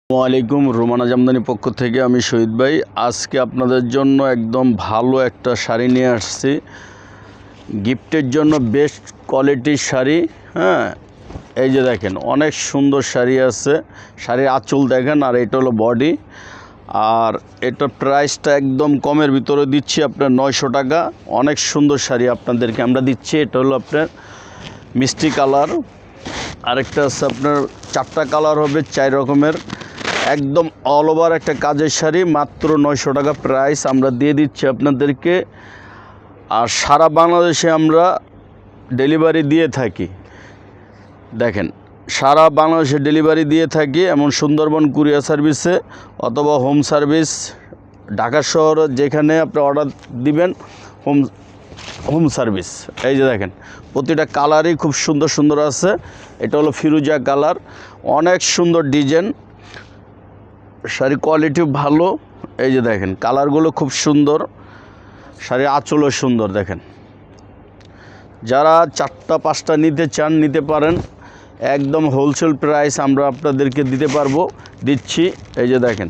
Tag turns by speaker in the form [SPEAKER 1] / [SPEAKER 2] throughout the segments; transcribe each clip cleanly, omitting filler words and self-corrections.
[SPEAKER 1] ওয়ালাইকুম রুমানা জামদানি পক্ষ থেকে আমি শহীদ ভাই আজকে আপনাদের জন্য একদম ভালো একটা শাড়ি নিয়ে আসছি গিফটের জন্য বেস্ট কোয়ালিটির শাড়ি। হ্যাঁ, এই যে দেখেন অনেক সুন্দর শাড়ি আছে, শাড়ির আঁচল দেখেন, আর এটা হলো বডি। আর এটার প্রাইসটা একদম কমের ভিতরে দিচ্ছি আপনার 900 টাকা। অনেক সুন্দর শাড়ি আপনাদেরকে আমরা দিচ্ছি। এটা হলো আপনার মিষ্টি কালার, আরেকটা আছে আপনার 4টা কালার হবে, 4 রকমের, একদম অল ওভার একটা কাজের শাড়ি, মাত্র 900 টাকা প্রাইস আমরা দিয়ে দিচ্ছি আপনাদেরকে। আর সারা বাংলাদেশে আমরা ডেলিভারি দিয়ে থাকি। দেখেন সারা বাংলাদেশে ডেলিভারি দিয়ে থাকি, এমন সুন্দরবন কুরিয়ার সার্ভিসে অথবা হোম সার্ভিস, ঢাকা শহরে যেখানে আপনি অর্ডার দিবেন হোম সার্ভিস। এই যে দেখেন প্রতিটা কালারই খুব সুন্দর সুন্দর আছে। এটা হলো ফিরোজা কালার, অনেক সুন্দর ডিজাইন, শাড়ির কোয়ালিটি ভালো। এই যে দেখেন কালারগুলো খুব সুন্দর, শাড়ির আঁচলও সুন্দর। দেখেন যারা 4টা 5টা নিতে চান নিতে পারেন, একদম হোলসেল প্রাইস আমরা আপনাদেরকে দিচ্ছি। এই যে দেখেন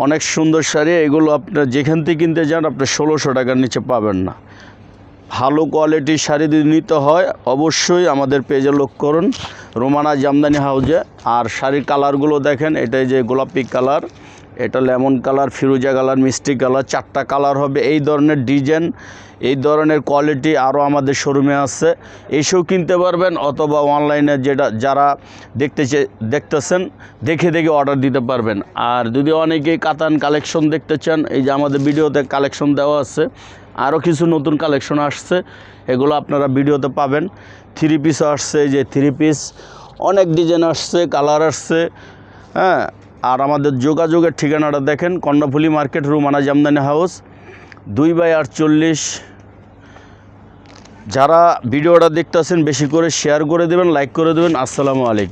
[SPEAKER 1] অনেক সুন্দর শাড়ি, এগুলো আপনার যেখান থেকে কিনতে যান আপনার 1600 টাকার নিচে পাবেন না। ভালো কোয়ালিটির শাড়ি যদি নিতে হয় অবশ্যই আমাদের পেজে লক্ষ্য করুন, রুমানা জামদানি হাউজে। আর শাড়ির কালারগুলো দেখেন, এটাই যে গোলাপি কালার, এটা লেমন কালার, ফিরোজা কালার, মিষ্টি কালার, 4টা কালার হবে। এই ধরনের ডিজাইন, এই ধরনের কোয়ালিটি আরও আমাদের শোরুমে আছে, এসেও কিনতে পারবেন, অথবা অনলাইনে যারা দেখতেছেন দেখে অর্ডার দিতে পারবেন। আর যদি অনেকেই কাতান কালেকশন দেখতে চান, এই যে আমাদের ভিডিওতে কালেকশন দেওয়া আছে, আরও কিছু নতুন কালেকশন আসছে, এগুলো আপনারা ভিডিওতে পাবেন। 3 পিসও আসছে, এই যে 3 পিস, অনেক ডিজাইন আসছে, কালার আসছে। হ্যাঁ, আর আমাদের যোগাযোগের ঠিকানাটা দেখেন, কর্ণফুলী মার্কেট, রুমানা জামদানি হাউস, 2/48। যারা ভিডিওটা দেখতেছেন বেশি করে শেয়ার করে দেবেন, লাইক করে দেবেন। আসসালামু আলাইকুম।